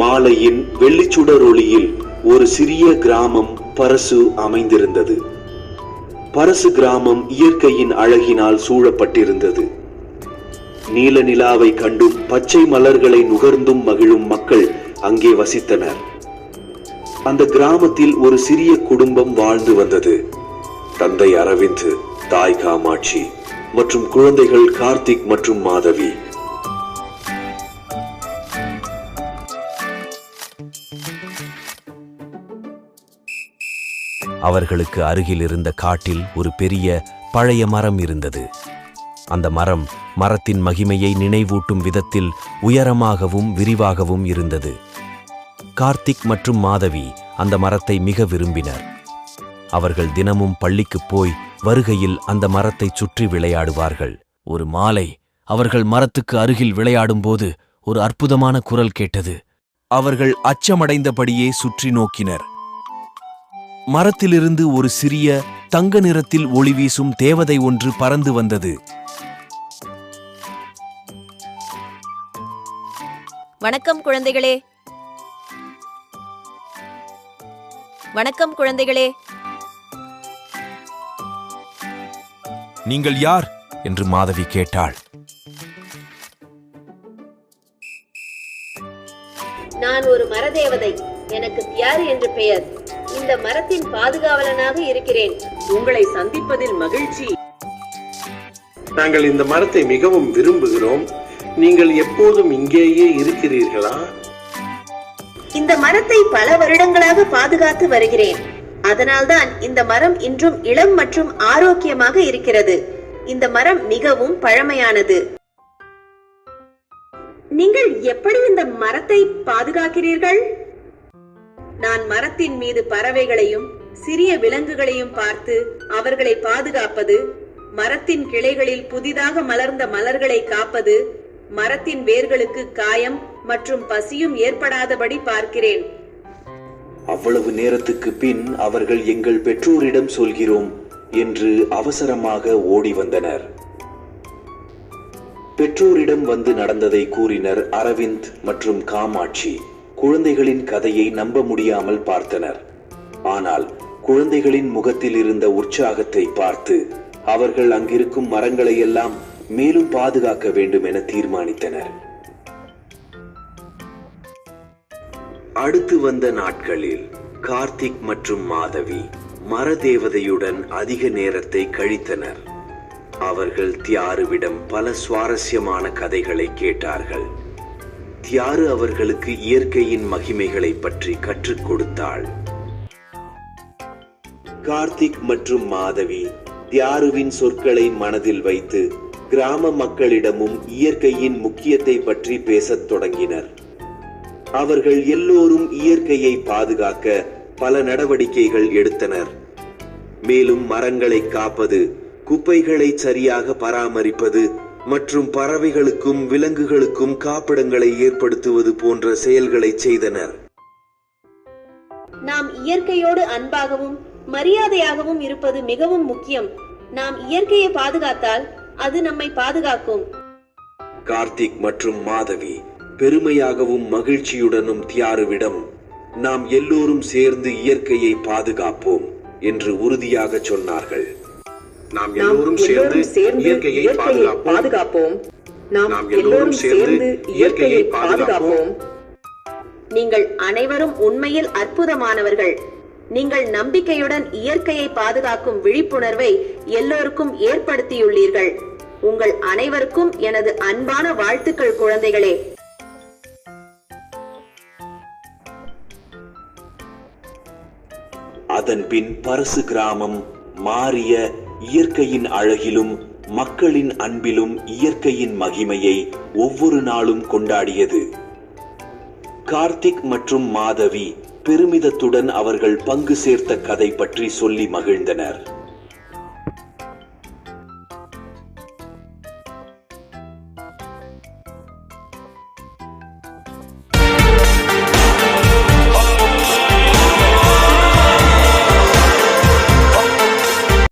மாலையின் வெள்ளிச்சுடர் ஒளியில் ஒரு சிறிய கிராமம் பரசு அமைந்திருந்தது. பரசு கிராமம் இயற்கையின் அழகினால் சூழப்பட்டிருந்தது. நீல நிலாவை கண்டும் பச்சை மலர்களை நுகர்ந்தும் மகிழும் மக்கள் அங்கே வசித்தனர். அந்த கிராமத்தில் ஒரு சிறிய குடும்பம் வாழ்ந்து வந்தது. தந்தை அரவிந்த், தாய் காமாட்சி மற்றும் குழந்தைகள் கார்த்திக் மற்றும் மாதவி. அவர்களுக்கு அருகில் இருந்த காட்டில் ஒரு பெரிய பழைய மரம் இருந்தது. அந்த மரத்தின் மகிமையை நினைவூட்டும் விதத்தில் உயரமாகவும் விரிவாகவும் இருந்தது. கார்த்திக் மற்றும் மாதவி அந்த மரத்தை மிக விரும்பினர். அவர்கள் தினமும் பள்ளிக்கு போய் வருகையில் அந்த மரத்தை சுற்றி விளையாடுவார்கள். ஒரு மாலை அவர்கள் மரத்துக்கு அருகில் விளையாடும்போது ஒரு அற்புதமான குரல் கேட்டது. அவர்கள் அச்சமடைந்தபடியே சுற்றி நோக்கினர். மரத்திலிருந்து ஒரு சிறிய தங்க நிறத்தில் ஒளி வீசும் தேவதை ஒன்று பறந்து வந்தது. வணக்கம் குழந்தைகளே. வணக்கம் குழந்தைகளே. நீங்கள் யார் என்று மாதவி கேட்டாள். நான் ஒரு மரதேவதை. எனக்கு தியாரு என்று பெயர். இந்த மரத்தின் பாதுகாவலனாக இருக்கிறேன். உங்களை சந்திப்பதில் மகிழ்ச்சி. நாங்கள் இந்த மரத்தை மிகவும் விரும்புகிறோம். நீங்கள் எப்போதும் இங்கேயே இருக்கிறீர்களா? இந்த மரத்தை பல வருடங்களாக பாதுகாத்து வருகிறேன். அதனால்தான் இந்த மரம் இன்றும் இளம் மற்றும் ஆரோக்கியமாக இருக்கிறது. இந்த மரம் மிகவும் பழமையானது. நீங்கள் எப்படி இந்த மரத்தை பாதுகாக்கிறீர்கள்? நான் மரத்தின் மீது பறவைகளையும் சிறிய விலங்குகளையும் பார்த்து அவர்களை பாதுகாப்பது, மரத்தின் கிளைகளில் புதிதாக மலர்ந்த மலர்களை காப்பது, மரத்தின் வேர்களுக்கு காயம் மற்றும் பசியும் ஏற்படாதபடி பார்க்கிறேன். அவ்வளவு நேரத்துக்கு பின் அவர்கள் எங்கள் பெற்றோரிடம் சொல்கிறோம் என்று அவசரமாக ஓடி வந்தனர். பெற்றோரிடம் வந்து நடந்ததை கூறினர். அரவிந்த் மற்றும் காமாட்சி குழந்தைகளின் கதையை நம்ப முடியாமல் பார்த்தனர். ஆனால் குழந்தைகளின் முகத்தில் இருந்த உற்சாகத்தை பார்த்து அவர்கள் அங்கிருக்கும் மரங்களை எல்லாம் மேலும் பாதுகாக்க வேண்டும் என தீர்மானித்தனர். அடுத்து வந்த நாட்களில் கார்த்திக் மற்றும் மாதவி மரதேவதையுடன் அதிக நேரத்தை கழித்தனர். அவர்கள் தியாருவிடம் பல சுவாரஸ்யமான கதைகளை கேட்டார்கள். தியாரு அவர்களுக்கு இயற்கையின் மகிமைகளை பற்றி கற்றுக் கொடுத்தாள். கார்த்திக் மற்றும் மாதவி தியாருவின் சொற்களை மனதில் வைத்து கிராம மக்களிடமும் இயற்கையின் முக்கியத்தை பற்றி பேசத் தொடங்கினர். அவர்கள் எல்லோரும் இயற்கையை பாதுகாக்க பல நடவடிக்கைகள் எடுத்தனர். மேலும் மரங்களை காப்பது, குப்பைகளை சரியாக பராமரிப்பது மற்றும் பறவைகளுக்கும் விலங்குகளுக்கும் காப்பிடங்களை ஏற்படுத்துவது போன்ற செயல்களை செய்தனர். நாம் இயற்கையோடு அன்பாகவும் மரியாதையாகவும் இருப்பது மிகவும் முக்கியம். நாம் இயற்கையை பாதுகாத்தால் அது நம்மை பாதுகாக்கும். கார்த்திக் மற்றும் மாதவி பெருமையாகவும் மகிழ்ச்சியுடனும் தியாருவிடம் நாம் எல்லோரும் சேர்ந்து இயற்கையை பாதுகாப்போம் என்று உறுதியாக சொன்னார்கள். நாம் எல்லோரும் சேர்ந்து இயற்கையை பாதுகாப்போம். நாம் எல்லோரும் சேர்ந்து இயற்கையை பாதுகாப்போம். நீங்கள் அனைவரும் உண்மையில் அற்புதமானவர்கள். நீங்கள் நம்பிக்கையுடன் இயற்கையை பாதுகாக்கும் விழிப்புணர்வை எல்லோருக்கும் ஏற்படுத்தியுள்ளீர்கள். உங்கள் அனைவருக்கும் எனது அன்பான வாழ்த்துக்கள் குழந்தைகளே. அதன் பின் பரசு கிராமம் மாறிய இயற்கையின் அழகிலும் மக்களின் அன்பிலும் இயற்கையின் மகிமையை ஒவ்வொரு நாளும் கொண்டாடியது. கார்த்திக் மற்றும் மாதவி பெருமிதத்துடன் அவர்கள் பங்கு சேர்த்த கதை பற்றி சொல்லி மகிழ்ந்தனர்.